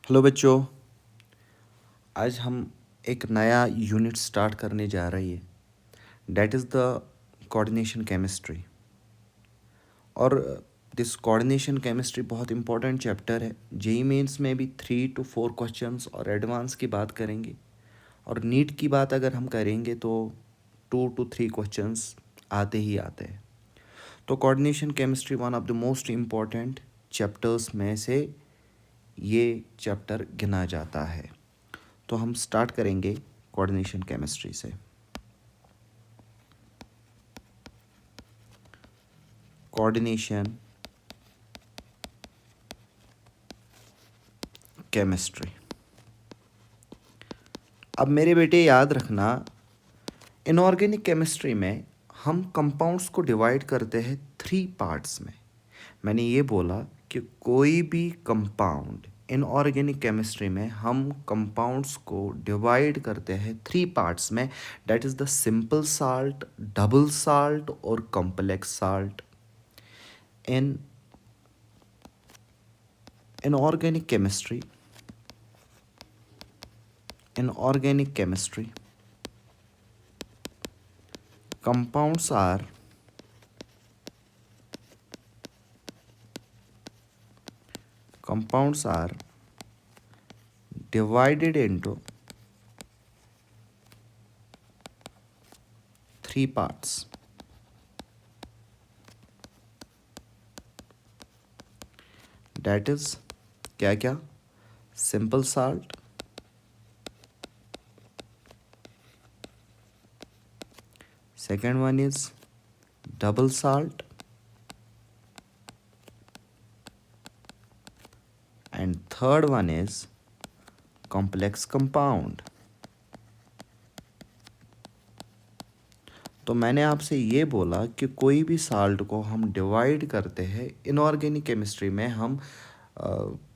Hello बच्चों। आज हम एक नया यूनिट स्टार्ट करने जा रही है। That is the coordination chemistry. और दिस कोऑर्डिनेशन केमिस्ट्री बहुत इंपॉर्टेंट चैप्टर है। जेईई मेंस में भी 3 to 4 क्वेश्चंस और एडवांस की बात करेंगे। और नीट की बात अगर हम करेंगे तो 2 to 3 क्वेश्चंस आते ही आते हैं। तो coordination chemistry one of the most important chapters में से ये चैप्टर गिना जाता है। तो हम स्टार्ट करेंगे कोऑर्डिनेशन केमिस्ट्री से। Coordination chemistry. अब मेरे बेटे याद रखना, इनऑर्गेनिक केमिस्ट्री में हम कंपाउंड्स को डिवाइड करते हैं 3 पार्ट्स में। मैंने ये बोला कि कोई भी कंपाउंड इनऑर्गेनिक केमिस्ट्री में हम कंपाउंड्स को डिवाइड करते हैं 3 पार्ट्स में। That is the simple salt, double salt और complex salt. In inorganic chemistry, compounds are divided into 3 parts. That is क्या क्या? Simple salt, second one is double salt, and third one is complex compound. तो मैंने आपसे ये बोला कि कोई भी साल्ट को हम डिवाइड करते हैं इनऑर्गेनिक केमिस्ट्री में। हम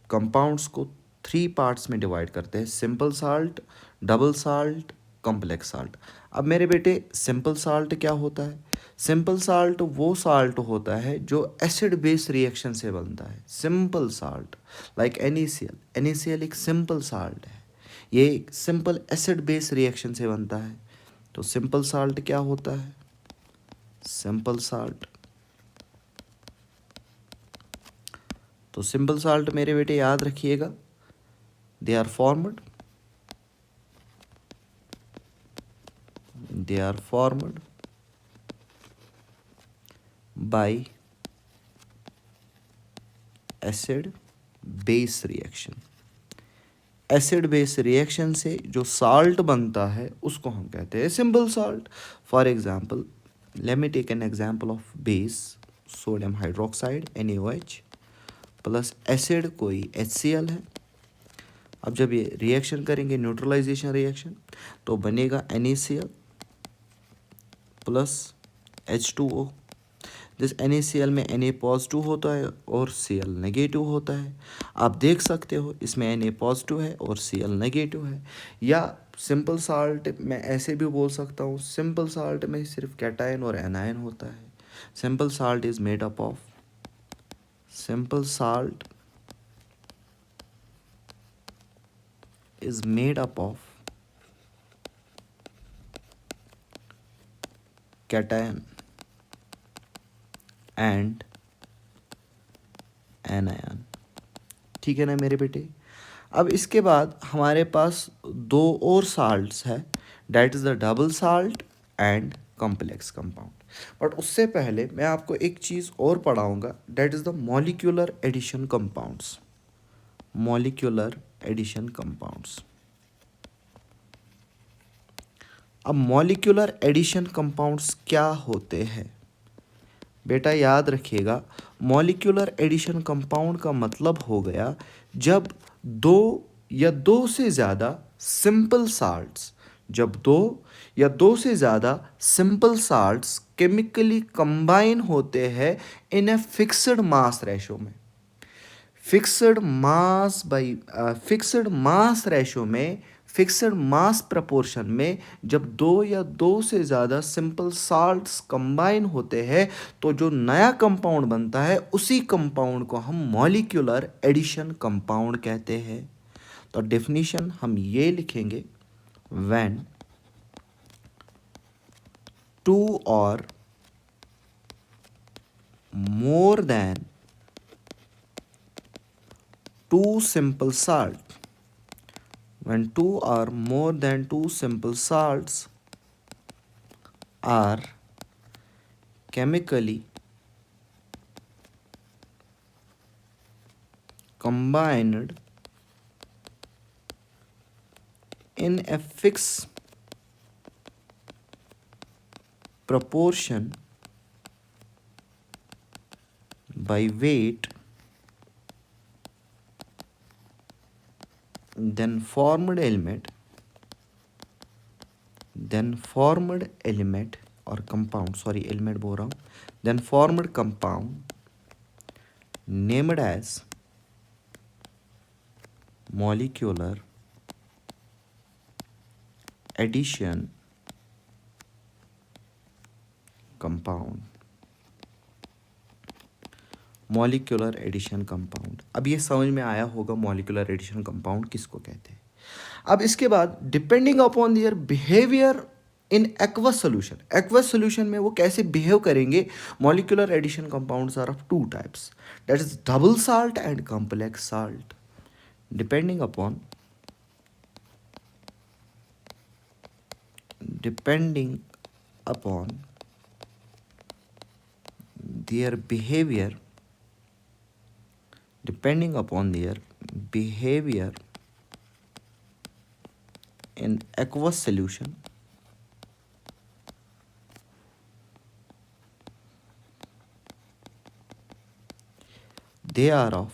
कंपाउंड्स को 3 पार्ट्स में डिवाइड करते हैं: simple salt, double salt, complex salt. अब मेरे बेटे, सिंपल साल्ट क्या होता है? सिंपल साल्ट वो साल्ट होता है जो एसिड बेस रिएक्शन से बनता है। Simple salt like NaCl। NaCl एक सिंपल साल्ट है, ये एक सिंपल एसिड बेस रिएक्शन से बनता है। तो सिंपल साल्ट क्या होता है? सिंपल साल्ट, तो सिंपल साल्ट मेरे बेटे याद रखिएगा, they are formed by acid base reaction. Acid base reaction से जो साल्ट बनता है उसको हम कहते हैं simple salt. For example, let me take an example of base, sodium hydroxide NaOH plus acid कोई HCl है। अब जब ये रिएक्शन करेंगे, न्यूट्रलाइजेशन रिएक्शन, तो बनेगा NaCl प्लस H2O। जिस NaCl में Na पॉजिटिव होता है और Cl नेगेटिव होता है। आप देख सकते हो इसमें Na पॉजिटिव है और Cl नेगेटिव है। या सिंपल साल्ट में ऐसे भी बोल सकता हूँ, सिंपल साल्ट में सिर्फ कैटायन और एनायन होता है। Simple salt is made up of cation and anion. ठीक है ना मेरे बेटे? अब इसके बाद हमारे पास 2 और साल्ट्स है, that is the double salt and complex compound. But उससे पहले मैं आपको एक चीज़ और पढ़ाऊँगा, that is the molecular addition compounds. अब मॉलिक्यूलर एडिशन कंपाउंड्स क्या होते हैं बेटा? याद रखिएगा, मॉलिक्यूलर एडिशन कंपाउंड का मतलब हो गया जब 2 या 2 से ज़्यादा सिंपल साल्ट्स केमिकली कंबाइन होते हैं इन ए फिक्स्ड मास रेशो में। फिक्स्ड मास प्रपोर्शन में जब 2 या 2 से ज़्यादा सिंपल साल्ट्स कंबाइन होते हैं तो जो नया कंपाउंड बनता है उसी कंपाउंड को हम मॉलिक्यूलर एडिशन कंपाउंड कहते हैं। और डेफिनेशन हम ये लिखेंगे, व्हेन टू और more than two simple salt, when two or more than two simple salts are chemically combined in a fixed proportion by weight, then formed element or compound, sorry element बोल रहा हूँ, then formed compound named as molecular addition compound, molecular addition compound. अब ये समझ में आया होगा molecular addition compound किसको कहते हैं। अब इसके बाद depending upon their behaviour in aqueous solution, aqueous solution में वो कैसे बिहेव करेंगे, molecular addition compounds are of two types, that is double salt and complex salt. Depending upon their behavior in aqueous solution, they are of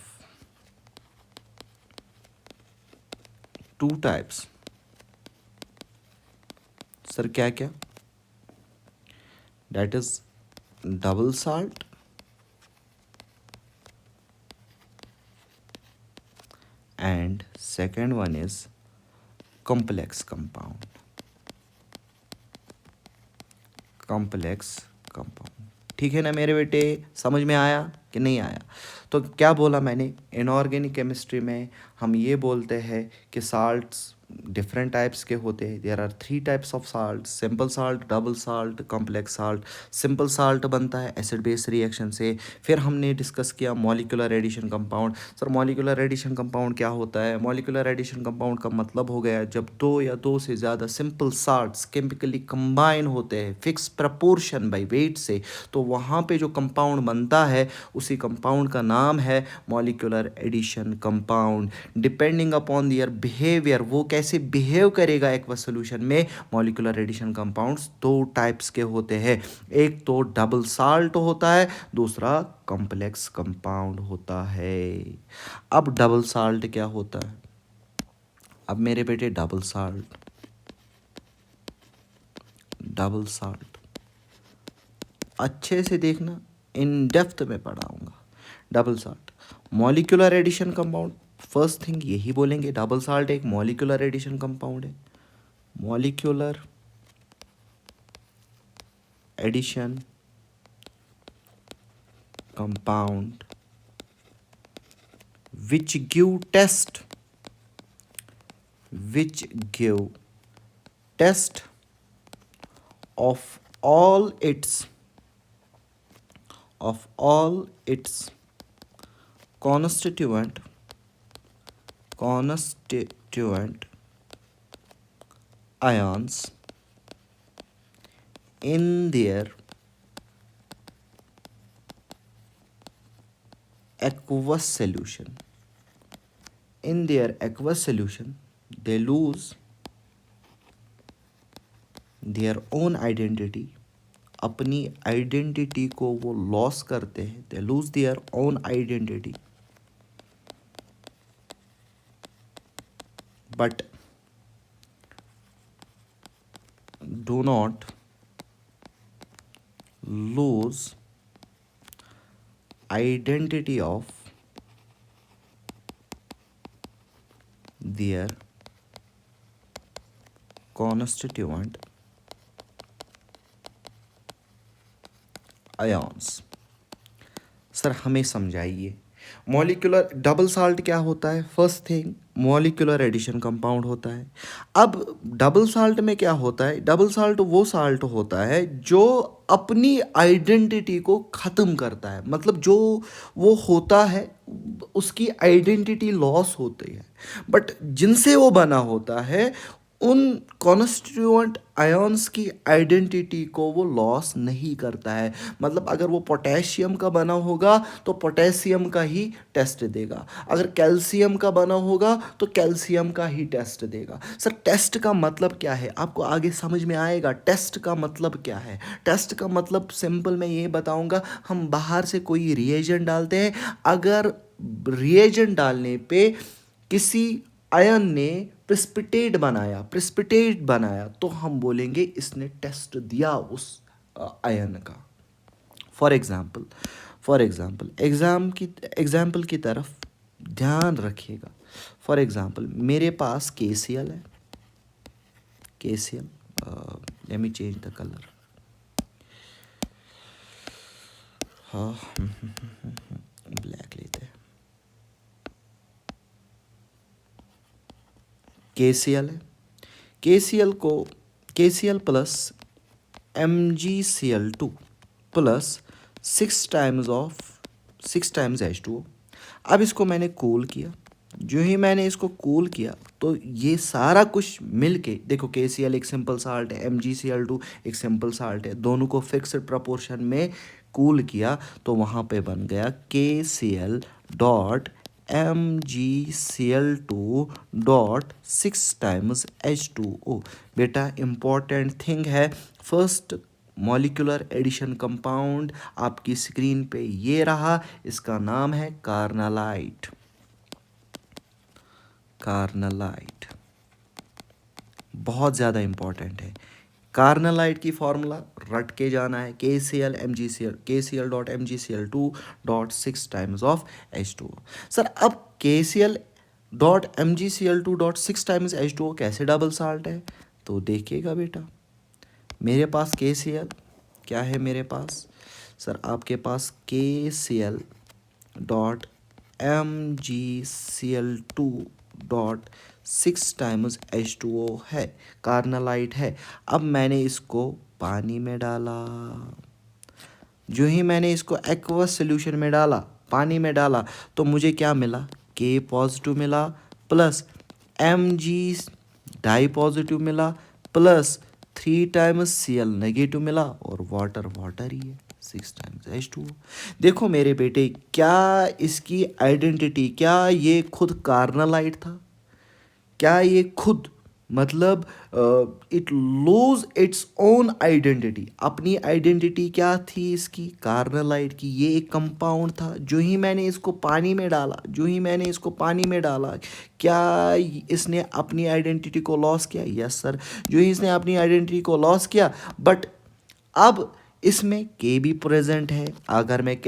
two types। Sir क्या क्या? That is double salt and second one is complex compound। ठीक है ना मेरे बेटे, समझ में आया कि नहीं आया? तो क्या बोला मैंने, इनऑर्गेनिक केमिस्ट्री में हम ये बोलते हैं कि साल्ट्स डिफरेंट टाइप्स के होते हैं। There are 3 types of salt, simple salt, double salt, complex salt. Simple salt बनता है एसिड बेस रिएक्शन से। फिर हमने डिस्कस किया molecular addition compound. Sir molecular addition compound क्या होता है? मॉलिक्यूलर एडिशन कंपाउंड का मतलब हो गया जब 2 या 2 से ज़्यादा सिंपल साल्ट्स केमिकली कंबाइन होते हैं फिक्स प्रपोर्शन बाय वेट से, तो वहाँ पे जो कंपाउंड बनता है उसी कंपाउंड का नाम है molecular addition compound. Depending upon their behaviour, वो कैसे बिहेव करेगा एक्वस सॉल्यूशन में, मॉलिक्यूलर एडिशन कंपाउंड्स 2 टाइप्स के होते हैं। एक तो डबल साल्ट होता है, दूसरा कॉम्प्लेक्स कंपाउंड होता है। अब डबल साल्ट क्या होता है? अब मेरे बेटे डबल साल्ट अच्छे से देखना, इन डेप्थ में पढ़ाऊंगा। Double salt molecular addition compound, first thing यही बोलेंगे, डबल साल्ट एक मॉलिक्यूलर एडिशन कंपाउंड है। Molecular addition compound which give test of all its constituent ions in their aqueous solution। In their aqueous solution they lose their own identity, अपनी identity को वो loss करते हैं। they lose their own identity but do not lose identity of their constituent ions। Sir हमें समझाइए molecular double salt क्या होता है? First thing molecular addition compound होता है। अब डबल साल्ट में क्या होता है, डबल साल्ट वो साल्ट होता है जो अपनी आइडेंटिटी को ख़त्म करता है, मतलब जो वो होता है उसकी आइडेंटिटी लॉस होती है, बट जिनसे वो बना होता है उन कॉन्स्टिट्यूएंट आयंस की आइडेंटिटी को वो लॉस नहीं करता है। मतलब अगर वो पोटेशियम का बना होगा तो पोटेशियम का ही टेस्ट देगा, अगर कैल्शियम का बना होगा तो कैल्शियम का ही टेस्ट देगा। सर टेस्ट का मतलब क्या है, आपको आगे समझ में आएगा टेस्ट का मतलब क्या है। टेस्ट का मतलब सिंपल मैं ये बताऊंगा, हम बाहर से कोई रिएजेंट डालते हैं, अगर रिएजेंट डालने पे किसी आयन ने प्रेसिपिटेट बनाया तो हम बोलेंगे इसने टेस्ट दिया उस आयन का। फॉर एग्जाम्पल एग्जाम्पल की तरफ ध्यान रखिएगा। फॉर एग्जाम्पल मेरे पास KCl है, KCl, let me change the colour. हाँ ब्लैक लेते हैं। KCl है, KCl plus MgCl2 plus 6 times H2O। अब इसको मैंने कूल किया, जो ही मैंने इसको कूल किया तो ये सारा कुछ मिल के, देखो KCl एक सिंपल साल्ट है, MgCl2 एक सिंपल साल्ट है, दोनों को फिक्स्ड प्रपोर्शन में कूल किया तो वहाँ पे बन गया KCl dot MgCl2 dot 6 times H2O। बेटा इम्पॉर्टेंट थिंग है, फर्स्ट मॉलिक्यूलर एडिशन कंपाउंड आपकी स्क्रीन पे ये रहा, इसका नाम है कार्नालाइट। कार्नालाइट बहुत ज़्यादा इम्पॉर्टेंट है। कार्नालाइट की फॉर्मूला रट के जाना है, KCl dot MgCl2 dot 6 times of H2O। Sir अब KCl dot MgCl2 dot 6 times H2O कैसे डबल साल्ट है, तो देखिएगा बेटा, मेरे पास KCl क्या है, मेरे पास सर आपके पास KCl dot MgCl2 dot 6 times H2O है, कार्नालाइट है। अब मैंने इसको पानी में डाला, जो ही मैंने इसको एक्वस सोल्यूशन में डाला, पानी में डाला, तो मुझे क्या मिला, K पॉजिटिव मिला प्लस Mg डाई पॉजिटिव मिला प्लस 3 टाइम्स Cl नेगेटिव मिला और वाटर ही है, 6 टाइम्स H2O। देखो मेरे बेटे, क्या इसकी आइडेंटिटी, क्या ये खुद कार्नालाइट था, क्या ये खुद मतलब it lose its own identity, अपनी आइडेंटिटी क्या थी इसकी, कार्नालाइट की, ये एक कंपाउंड था। जो ही मैंने इसको पानी में डाला, क्या इसने अपनी आइडेंटिटी को लॉस किया, यस सर, जो ही इसने अपनी आइडेंटिटी को लॉस किया, बट अब इसमें K भी प्रेजेंट है। अगर मैं K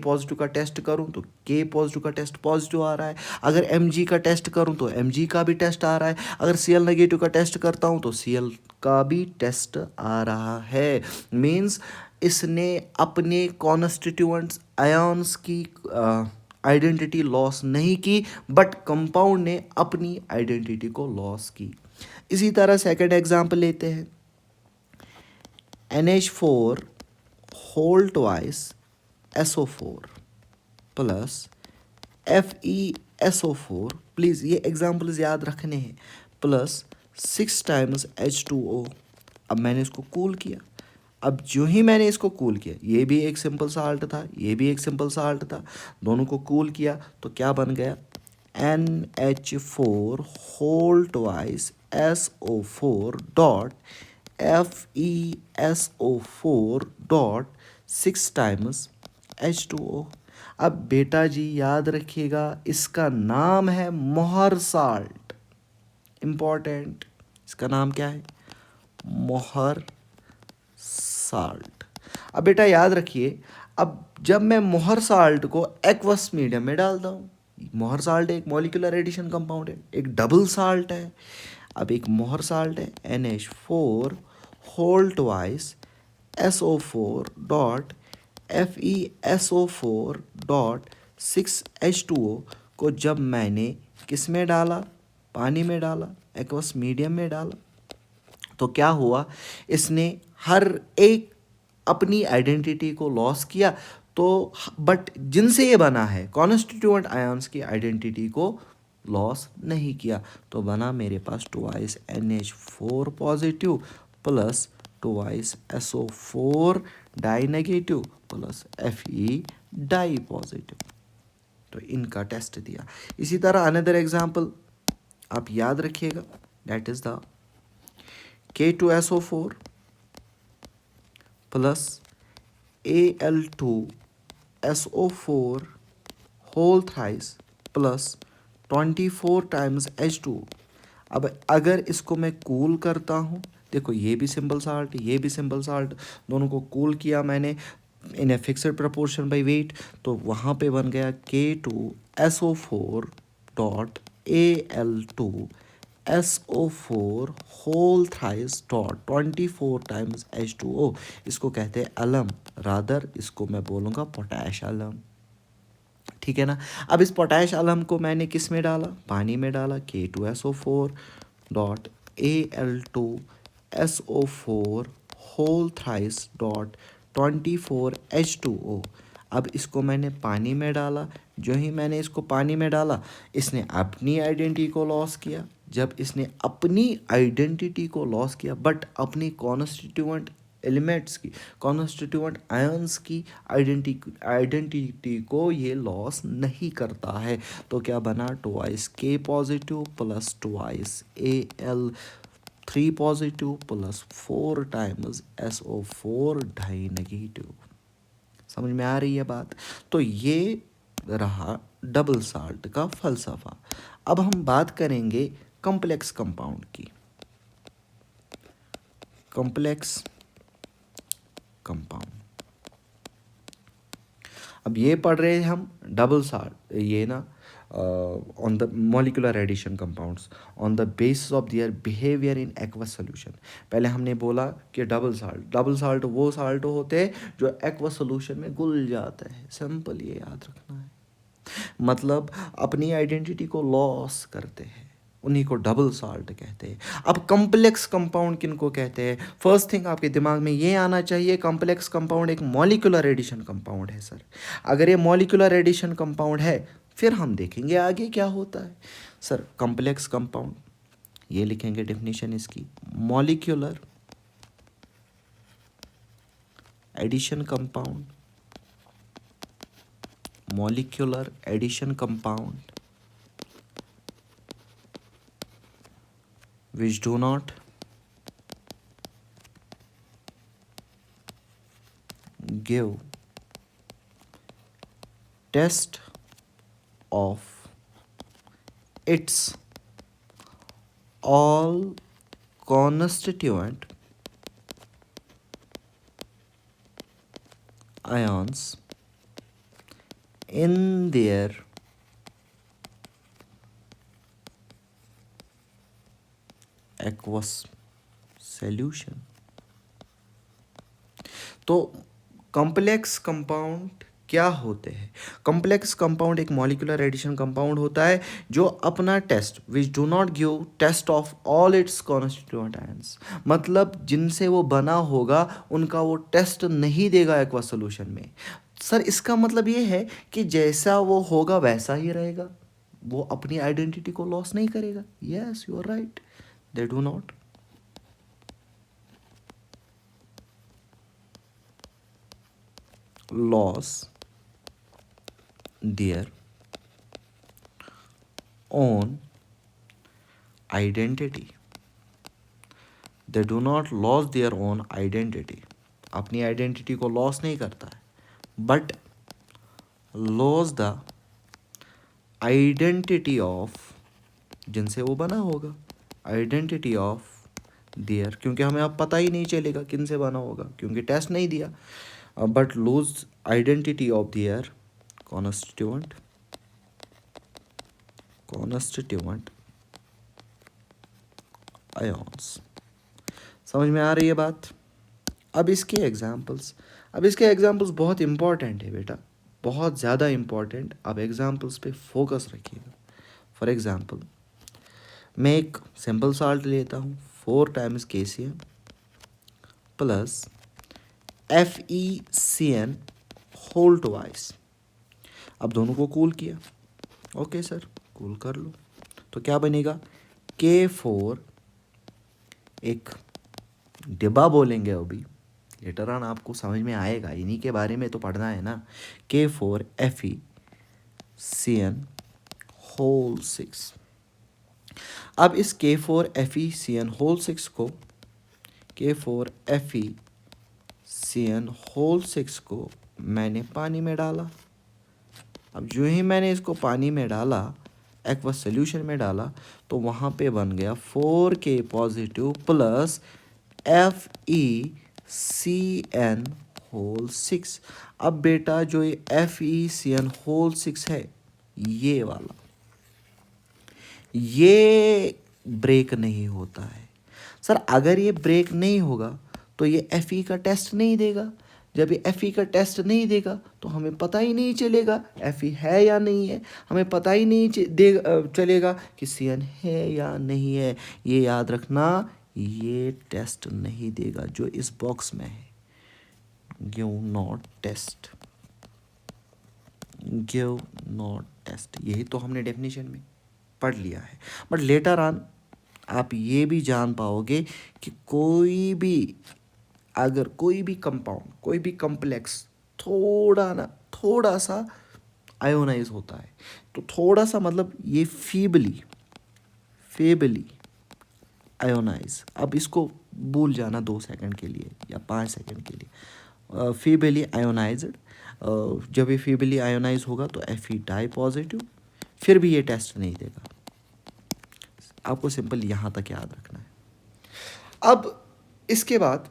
पॉजिटिव का टेस्ट करूं तो K पॉजिटिव का टेस्ट पॉजिटिव आ रहा है, अगर Mg का टेस्ट करूं तो Mg का भी टेस्ट आ रहा है, अगर Cl नेगेटिव का टेस्ट करता हूं तो Cl का भी टेस्ट आ रहा है। मीन्स इसने अपने कॉन्स्टिट्यूएंट्स आयंस की आइडेंटिटी लॉस नहीं की, बट कंपाउंड ने अपनी आइडेंटिटी को लॉस की। इसी तरह सेकंड एग्जांपल लेते हैं, NH4 whole twice SO4 plus FeSO4, please ये एग्जाम्पल्स याद रखने हैं, प्लस 6 टाइम्स H2O। अब मैंने इसको कूल किया, अब जो ही मैंने इसको कूल किया, ये भी एक सिंपल साल्ट था, ये भी एक सिंपल साल्ट था, दोनों को कूल किया तो क्या बन गया, NH4 whole twice SO4 dot FeSO4 dot 6 times H2O। अब बेटा जी याद रखिएगा, इसका नाम है मोहर साल्ट, इंपॉर्टेंट, इसका नाम क्या है, मोहर साल्ट। अब बेटा याद रखिए, अब जब मैं मोहर साल्ट को एक्वस मीडियम में डालता हूँ, मोहर साल्ट एक मॉलिक्यूलर एडिशन कंपाउंड है, एक डबल साल्ट है। अब एक मोहर साल्ट है NH4 whole twice SO4 dot FeSO4 dot 6 H2O को जब मैंने किस में डाला, पानी में डाला, एक्वस मीडियम में डाला, तो क्या हुआ, इसने हर एक अपनी आइडेंटिटी को लॉस किया। तो बट जिनसे ये बना है कॉन्स्टिट्यूएंट आयंस की आइडेंटिटी को लॉस नहीं किया, तो बना मेरे पास twice NH4 positive plus twice SO4 di negative plus Fe di positive. तो इनका टेस्ट दिया। इसी तरह अनदर एग्जांपल आप याद रखिएगा, that is the K2SO4 plus Al2SO4 whole thrice plus 24 times H2। अब अगर इसको मैं कूल करता हूँ, देखो ये भी सिंपल साल्ट, ये भी सिंपल साल्ट, दोनों को कूल किया मैंने in a fixed proportion by weight, तो वहाँ पे बन गया K2SO4 dot Al2SO4 whole thrice dot 24 times H2O। इसको कहते हैं अलम, रादर इसको मैं बोलूँगा पोटैश अलम, ठीक है ना। अब इस पोटैश अलम को मैंने किस में डाला, पानी में डाला, K2SO4 dot Al2SO4 whole thrice dot 24 H2O। अब इसको मैंने पानी में डाला, जो ही मैंने इसको पानी में डाला, इसने अपनी आइडेंटिटी को लॉस किया। जब इसने अपनी आइडेंटिटी को लॉस किया बट अपनी कॉन्स्टिट्यूएंट एलिमेंट्स की, कॉन्स्टिट्यूएंट आयंस की आइडेंटिटी को ये लॉस नहीं करता है, तो क्या बना, twice K positive plus twice Al3 positive plus 4 times SO4 di negative. समझ में आ रही है बात। तो ये रहा डबल साल्ट का फलसफा। अब हम बात करेंगे कॉम्प्लेक्स कंपाउंड की। कॉम्प्लेक्स कंपाउंड, अब ये पढ़ रहे हैं हम डबल साल्ट, ये ना on the molecular addition compounds on the basis of their behaviour in aqueous solution. पहले हमने बोला कि डबल साल्ट वो साल्ट होते हैं जो एक्वस सोल्यूशन में घुल जाता है, सिंपल ये याद रखना है, मतलब अपनी आइडेंटिटी को लॉस करते हैं, उन्हीं को डबल साल्ट कहते हैं। अब कॉम्प्लेक्स कंपाउंड किनको कहते हैं, फर्स्ट थिंग आपके दिमाग में ये आना चाहिए, कॉम्प्लेक्स कंपाउंड एक मॉलिक्यूलर एडिशन कंपाउंड है सर। अगर ये मॉलिक्यूलर एडिशन कंपाउंड है फिर हम देखेंगे आगे क्या होता है। सर कॉम्प्लेक्स कंपाउंड, ये लिखेंगे डेफिनेशन इसकी, molecular addition compound, molecular addition compound which do not give test of its all constituent ions in their aqueous solution। तो कॉम्प्लेक्स कंपाउंड क्या होते हैं, कॉम्प्लेक्स कंपाउंड एक मॉलिक्यूलर एडिशन कंपाउंड होता है जो अपना test which do not give test of all its constituent ions, मतलब जिनसे वो बना होगा उनका वो टेस्ट नहीं देगा एक्वस सॉल्यूशन में। सर इसका मतलब ये है कि जैसा वो होगा वैसा ही रहेगा, वो अपनी आइडेंटिटी को लॉस नहीं करेगा। Yes you are right, they do not loss their own identity, they do not lose their own identity, अपनी आइडेंटिटी को लॉस नहीं करता है, but loss the identity of, जिनसे वो बना होगा, आइडेंटिटी ऑफ देयर, क्योंकि हमें अब पता ही नहीं चलेगा किन से बना होगा क्योंकि टेस्ट नहीं दिया, but lose identity of their constituent ions. समझ में आ रही है बात। अब इसके एग्जांपल्स, बहुत इंपॉर्टेंट है बेटा, बहुत ज़्यादा इंपॉर्टेंट। अब एग्जांपल्स पे फोकस रखिएगा, फॉर एग्जांपल मैं एक सिंपल साल्ट लेता हूँ 4 times KCl plus FeCN whole twice. अब दोनों को कूल किया, ओके सर कूल कर लो, तो क्या बनेगा K4, एक डिब्बा बोलेंगे अभी, लेटर ऑन आपको समझ में आएगा, इन्हीं के बारे में तो पढ़ना है ना। K4FeCN whole 6। अब इस K4FeCN होल 6 को K4FeCN होल 6 को मैंने पानी में डाला। अब जो ही मैंने इसको पानी में डाला, एक्वस सोल्यूशन में डाला, तो वहाँ पे बन गया 4K positive plus FeCN whole 6। अब बेटा जो ये FeCN होल 6 है, ये वाला, ये ब्रेक नहीं होता है सर। अगर ये ब्रेक नहीं होगा तो ये Fe का टेस्ट नहीं देगा। जब ये Fe का टेस्ट नहीं देगा तो हमें पता ही नहीं चलेगा Fe है या नहीं है, हमें पता ही नहीं चलेगा कि CN है या नहीं है। ये याद रखना, ये टेस्ट नहीं देगा जो इस बॉक्स में है। Give not test, give not test, यही तो हमने डेफिनेशन में पढ़ लिया है। बट लेटर ऑन आप ये भी जान पाओगे कि कोई भी, अगर कोई भी कंपाउंड, कोई भी कॉम्प्लेक्स थोड़ा सा आयोनाइज होता है, तो थोड़ा सा मतलब ये फीबली आयोनाइज। अब इसको भूल जाना 2 सेकंड के लिए या 5 सेकंड के लिए। फीबली आयोनाइज्ड, जब ये फीबली आयोनाइज होगा तो Fe डाई पॉजिटिव, फिर भी ये टेस्ट नहीं देगा। आपको सिंपल यहाँ तक याद रखना है। अब इसके बाद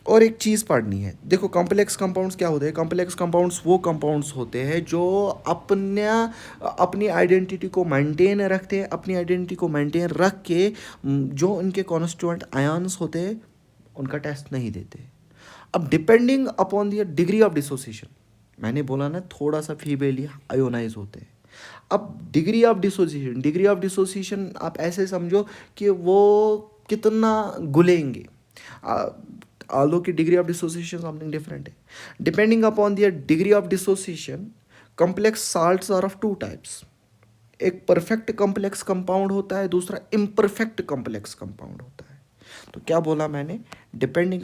और एक चीज़ पढ़नी है। देखो कॉम्प्लेक्स कंपाउंड्स क्या होते हैं? कॉम्प्लेक्स कंपाउंड्स वो कंपाउंड्स होते हैं जो अपनी आइडेंटिटी को मेंटेन रखते हैं, अपनी आइडेंटिटी को मेंटेन रख के जो उनके कॉन्स्टिट्यूएंट आयन्स होते हैं उनका टेस्ट नहीं देते। अब depending upon the degree of dissociation, मैंने बोला ना थोड़ा सा फीबली आयोनाइज होते हैं। अब डिग्री ऑफ डिसोसिएशन आप ऐसे समझो कि वो कितना घुलेंगे। although की degree of dissociation something different है। Depending upon the degree of dissociation, complex salts are of 2 types. एक परफेक्ट कॉम्प्लेक्स कंपाउंड होता है, दूसरा इम्परफेक्ट कॉम्प्लेक्स कंपाउंड होता है। तो क्या बोला मैंने? Depending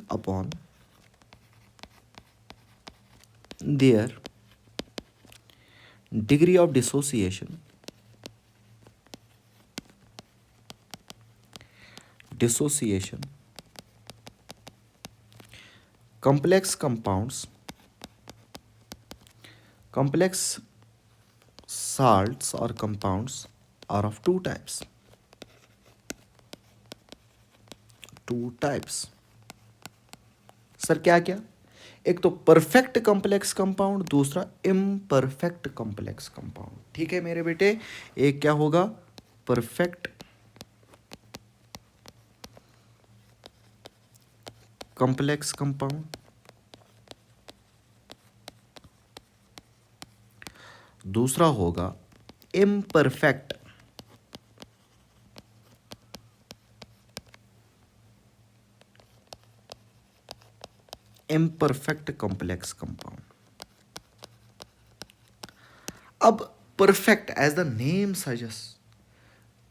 upon their degree of dissociation, complex salts or compounds are of 2 types. Sir क्या क्या? एक तो परफेक्ट कॉम्प्लेक्स कंपाउंड, दूसरा इम्परफेक्ट कॉम्प्लेक्स कंपाउंड। ठीक है मेरे बेटे, एक क्या होगा? परफेक्ट कॉम्प्लेक्स कंपाउंड, दूसरा होगा इम्परफेक्ट कॉम्प्लेक्स कंपाउंड। अब perfect, as the name suggest,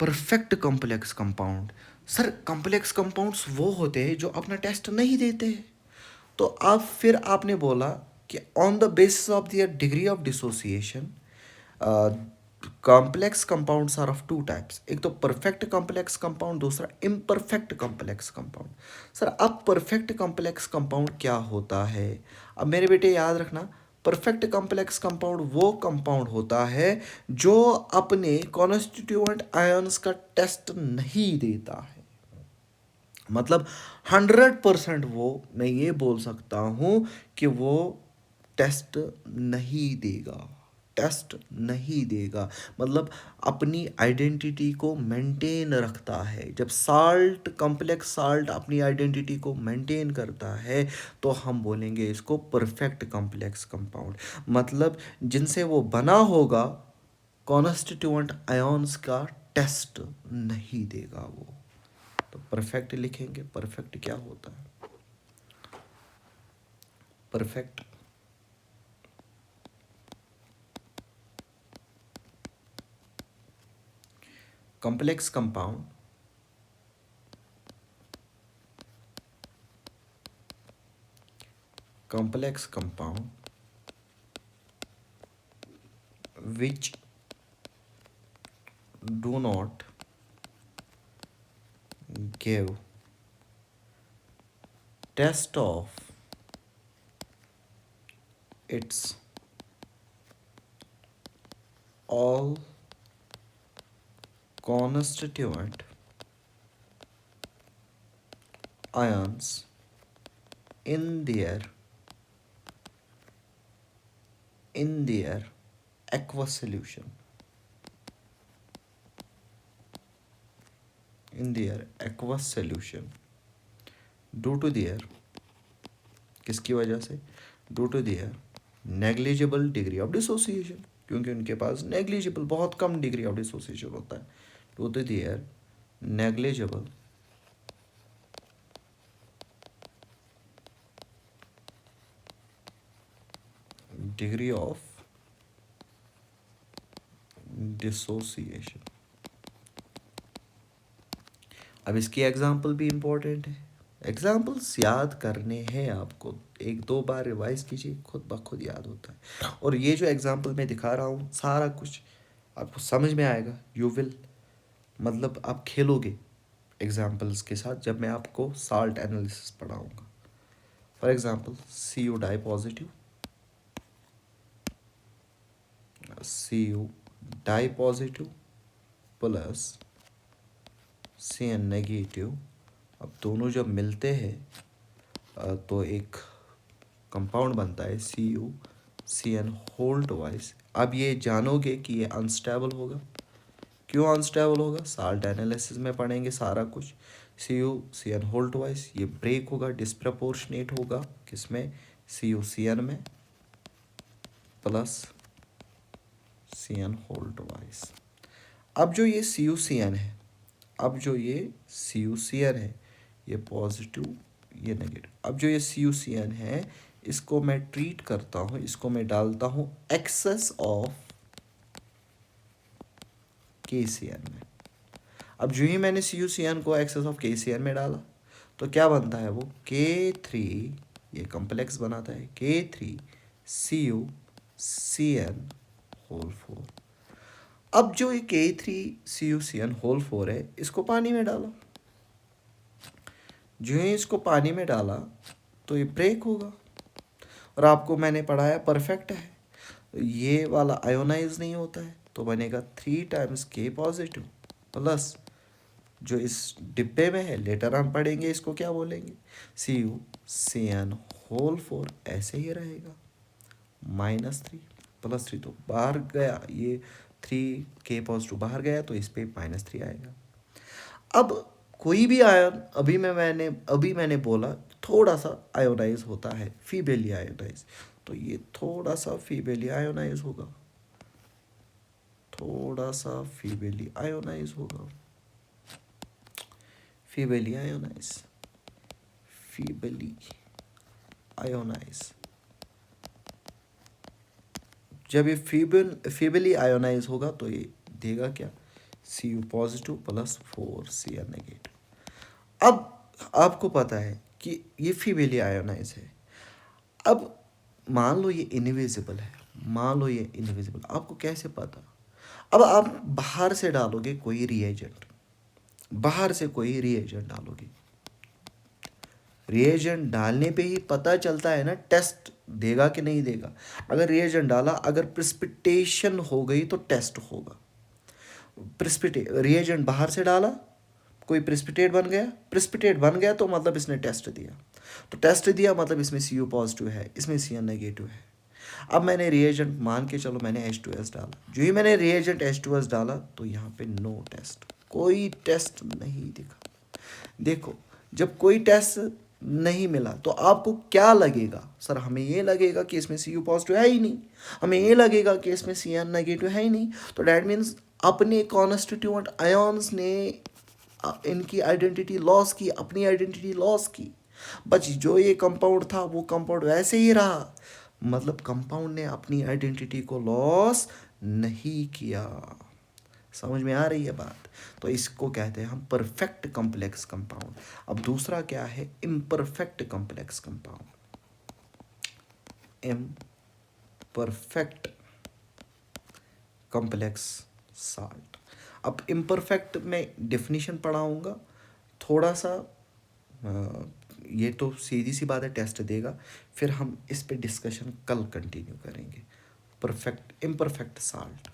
perfect complex compound. Sir complex compounds वो होते हैं जो अपना टेस्ट नहीं देते। तो अब फिर आपने बोला कि on the basis of the degree of dissociation, complex compounds are of 2 types. एक तो परफेक्ट कॉम्प्लेक्स कंपाउंड, दूसरा इम्परफेक्ट कॉम्प्लेक्स कंपाउंड। सर अब परफेक्ट कॉम्प्लेक्स कंपाउंड क्या होता है? अब मेरे बेटे याद रखना, परफेक्ट कॉम्प्लेक्स कंपाउंड वो कंपाउंड होता है जो अपने कॉन्स्टिट्यूएंट आयन्स का टेस्ट नहीं देता है। मतलब 100% वो, मैं ये बोल सकता हूँ कि वो टेस्ट नहीं देगा। टेस्ट नहीं देगा। मतलब अपनी आइडेंटिटी को मेंटेन रखता है। जब साल्ट, कॉम्प्लेक्स साल्ट अपनी आइडेंटिटी को मेंटेन करता है तो हम बोलेंगे इसको परफेक्ट कॉम्प्लेक्स कंपाउंड। मतलब जिनसे वो बना होगा, कॉन्स्टिट्यूएंट आयंस का टेस्ट नहीं देगा वो। तो परफेक्ट लिखेंगे। परफेक्ट क्या होता है? Perfect complex compound complex compound which do not give test of its all constituent ions in their aqueous solution, in their aqueous solution due to their, किसकी वजह से? Due to their negligible degree of dissociation, क्योंकि उनके पास negligible बहुत कम degree of dissociation होता है। Due to their negligible degree of dissociation. अब इसकी एग्जाम्पल भी इम्पोर्टेंट है। एग्जाम्पल्स याद करने हैं आपको, एक दो बार रिवाइज कीजिए, खुद ब खुद याद होता है। और ये जो एग्जाम्पल मैं दिखा रहा हूँ सारा कुछ आपको समझ में आएगा। यू विल, मतलब आप खेलोगे एग्जाम्पल्स के साथ जब मैं आपको साल्ट एनालिसिस पढ़ाऊँगा। For example Cu di positive, Cu di positive plus Cn negative. अब दोनों जब मिलते हैं तो एक कंपाउंड बनता है CuCN होल ट्वाइस। अब ये जानोगे कि ये अनस्टेबल होगा। क्यों अनस्टेबल होगा? साल्ट एनालिसिस में पढ़ेंगे सारा कुछ। CuCN होल ट्वाइस, ये ब्रेक होगा, डिस्प्रपोर्शनेट होगा किसमें? CuCN में प्लस Cn होल ट्वाइस। अब जो ये CuCN है, अब जो ये CuCN है, ये पॉजिटिव ये नेगेटिव। अब जो ये CuCN है इसको मैं ट्रीट करता हूँ, इसको मैं डालता हूँ एक्सेस ऑफ KCN में। अब जो ही मैंने CuCN को एक्सेस ऑफ KCN में डाला तो क्या बनता है वो? K3, ये कॉम्प्लेक्स बनाता है K3CuCN होल 4। अब जो ये K3CuCN होल 4 है इसको पानी में डाला। जो ही इसको पानी में डाला तो ये ब्रेक होगा। और आपको मैंने पढ़ाया परफेक्ट है, ये वाला आयोनाइज नहीं होता है, तो बनेगा 3 टाइम्स K पॉजिटिव प्लस जो इस डिब्बे में है, लेटर हम पढ़ेंगे इसको क्या बोलेंगे, CuCN होल 4 ऐसे ही रहेगा -3 +3 तो बाहर गया, ये 3K पॉजिटिव बाहर गया तो इस पे -3 आएगा। अब कोई भी आयन अभी मैंने बोला थोड़ा सा आयोनाइज होता है, फीबेली आयोनाइज, तो ये थोड़ा सा फीबेली आयोनाइज होगा, थोड़ा सा फीबेली आयोनाइज होगा, फीबेली आयोनाइज, फीबेली आयोनाइज। जब ये फीबेली आयोनाइज होगा तो ये देगा क्या? Cu positive plus 4Cn negative. अब आपको पता है कि ये फीबेली आयोनाइज है। अब मान लो ये इनविजिबल है, मान लो ये इनविजिबल, आपको कैसे पता? अब आप बाहर से डालोगे कोई रिएजेंट, बाहर से कोई रिएजेंट डालोगे, रिएजेंट डालने पे ही पता चलता है ना टेस्ट देगा कि नहीं देगा। अगर रिएजेंट डाला, अगर प्रिसिपिटेशन हो गई तो टेस्ट होगा। रिएजेंट बाहर से डाला, कोई प्रिसिपिटेट बन गया तो मतलब इसने टेस्ट दिया, तो टेस्ट दिया मतलब इसमें Cu पॉजिटिव है, इसमें Cn नेगेटिव है। अब मैंने रिएजेंट मान के चलो मैंने H2S डाला, जो ही मैंने रिएजेंट H2S डाला तो यहाँ पे नो टेस्ट, कोई टेस्ट नहीं दिखा। देखो जब कोई टेस्ट नहीं मिला तो आपको क्या लगेगा? सर हमें ये लगेगा कि इसमें Cu पॉजिटिव है ही नहीं, हमें ये लगेगा कि इसमें Cn नेगेटिव है ही नहीं। तो डैट मीन्स अपने कॉन्स्टिट्यूएंट आयन्स ने इनकी आइडेंटिटी लॉस की, अपनी आइडेंटिटी लॉस की, बस जो ये कंपाउंड था वो कंपाउंड वैसे ही रहा। मतलब कंपाउंड ने अपनी आइडेंटिटी को लॉस नहीं किया। समझ में आ रही है बात? तो इसको कहते हैं हम परफेक्ट कॉम्प्लेक्स कंपाउंड। अब दूसरा क्या है? Imperfect complex compound. Imperfect complex salt. अब इम्परफेक्ट में डेफिनेशन पढ़ाऊंगा थोड़ा सा, ये तो सीधी सी बात है, टेस्ट देगा, फिर हम इस पे डिस्कशन कल कंटिन्यू करेंगे। Perfect imperfect salt.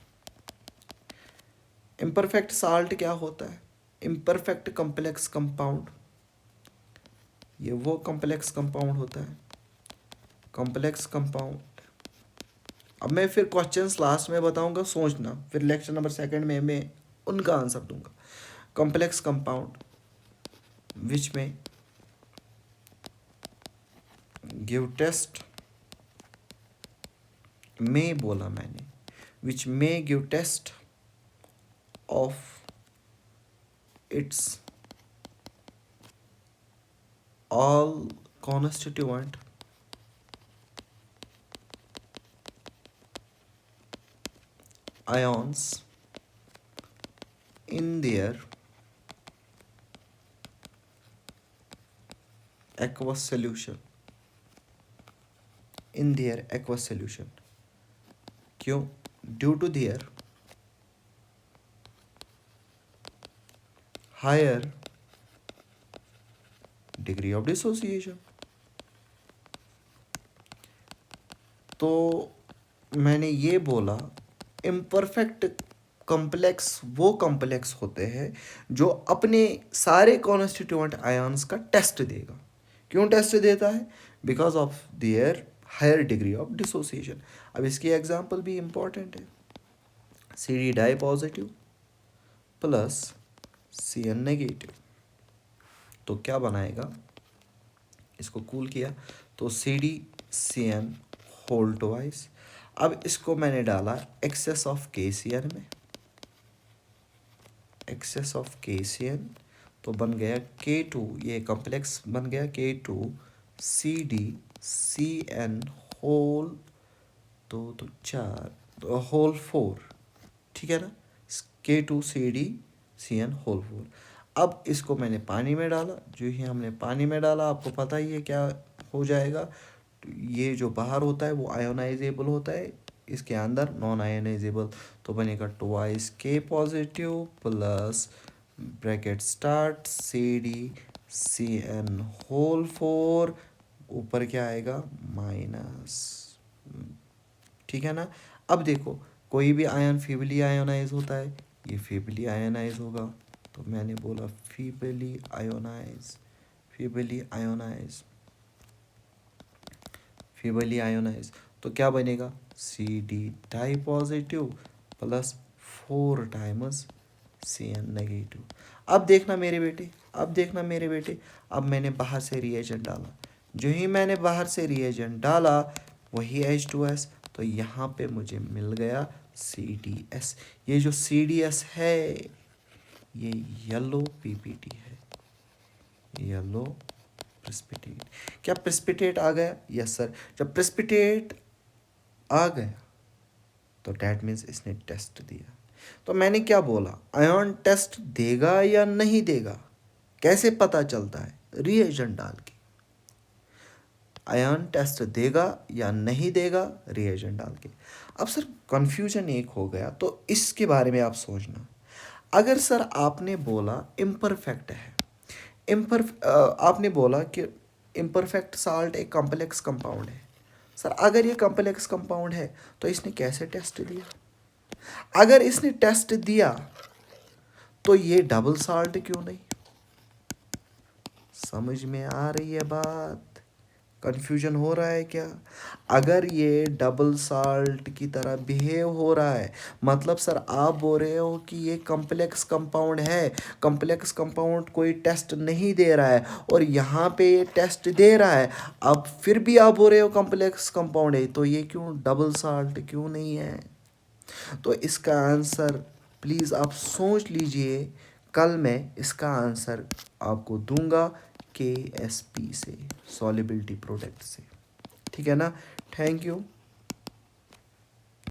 Imperfect salt क्या होता है? इम्परफेक्ट कॉम्प्लेक्स कंपाउंड, ये वो कॉम्प्लेक्स कंपाउंड होता है, कॉम्प्लेक्स कंपाउंड। अब मैं फिर क्वेश्चंस लास्ट में बताऊंगा, सोचना, फिर लेक्चर नंबर 2 में मैं उनका आंसर दूंगा। कॉम्प्लेक्स कंपाउंड विच में गिव टेस्ट, में बोला मैंने, which may give test of its all constituent ions in their aqueous solution, in their aqueous solution। क्यों? Due to their higher degree of dissociation। तो मैंने ये बोला इम्परफेक्ट कॉम्प्लेक्स वो कॉम्प्लेक्स होते हैं जो अपने सारे कॉन्स्टिट्यूएंट आयन्स का टेस्ट देगा। क्यों टेस्ट देता है? Because of their higher degree of dissociation. अब इसकी एग्जांपल भी इम्पॉर्टेंट है। CD di positive plus Cn negative, तो क्या बनाएगा? इसको कूल किया तो CdCN होल ट्वाइस। अब इसको मैंने डाला एक्सेस ऑफ KCN में, एक्सेस ऑफ KCN, तो बन गया K2, ये कॉम्प्लेक्स बन गया K2CdCN होल, तो 4 तो होल 4, ठीक है ना? K2CdCN whole 4। अब इसको मैंने पानी में डाला, जो ही हमने पानी में डाला आपको पता ही है क्या हो जाएगा। ये जो बाहर होता है वो आयोनाइजेबल होता है, इसके अंदर नॉन आयोनाइजेबल, तो बनेगा twice K positive plus bracket start CdCN whole 4, ऊपर क्या आएगा? माइनस, ठीक है ना? अब देखो कोई भी आयन फीबली आयोनाइज होता है, ये फीबली आयोनाइज होगा, तो मैंने बोला feebly ionize, feebly ionize, feebly ionize, तो क्या बनेगा? CD di positive plus 4 times Cn negative. अब देखना मेरे बेटे, अब देखना मेरे बेटे, अब मैंने बाहर से रिएजेंट डाला, जो ही मैंने बाहर से रिएजेंट डाला वही H2S, तो यहाँ पे मुझे मिल गया CDS। ये जो CDS है ये येलो PPT है, येलो प्रेसिपिटेट। क्या प्रेसिपिटेट आ गया? Yes sir. जब प्रेसिपिटेट आ गया तो डैट मीन्स इसने टेस्ट दिया। तो मैंने क्या बोला? आयन टेस्ट देगा या नहीं देगा? कैसे पता चलता है? रिएजेंट डाल के। आयन टेस्ट देगा या नहीं देगा? रिएजेंट डाल के। अब सर कन्फ्यूजन एक हो गया, तो इसके बारे में आप सोचना। अगर सर आपने बोला इम्परफेक्ट है, आपने बोला कि इम्परफेक्ट साल्ट एक कॉम्प्लेक्स कंपाउंड है। सर अगर ये कॉम्प्लेक्स कंपाउंड है तो इसने कैसे टेस्ट दिया? अगर इसने टेस्ट दिया तो ये डबल साल्ट क्यों नहीं? समझ में आ रही है बात? कन्फ्यूजन हो रहा है क्या? अगर ये डबल साल्ट की तरह बिहेव हो रहा है, मतलब सर आप बोल रहे हो कि ये कॉम्प्लेक्स कंपाउंड है, कॉम्प्लेक्स कंपाउंड कोई टेस्ट नहीं दे रहा है और यहाँ पे ये टेस्ट दे रहा है, अब फिर भी आप बोल रहे हो कॉम्प्लेक्स कंपाउंड है, तो ये क्यों डबल साल्ट क्यों नहीं है? तो इसका आंसर प्लीज़ आप सोच लीजिए, कल मैं इसका आंसर आपको दूंगा KSP से, सॉल्युबिलिटी प्रोडक्ट से। ठीक है ना? Thank you.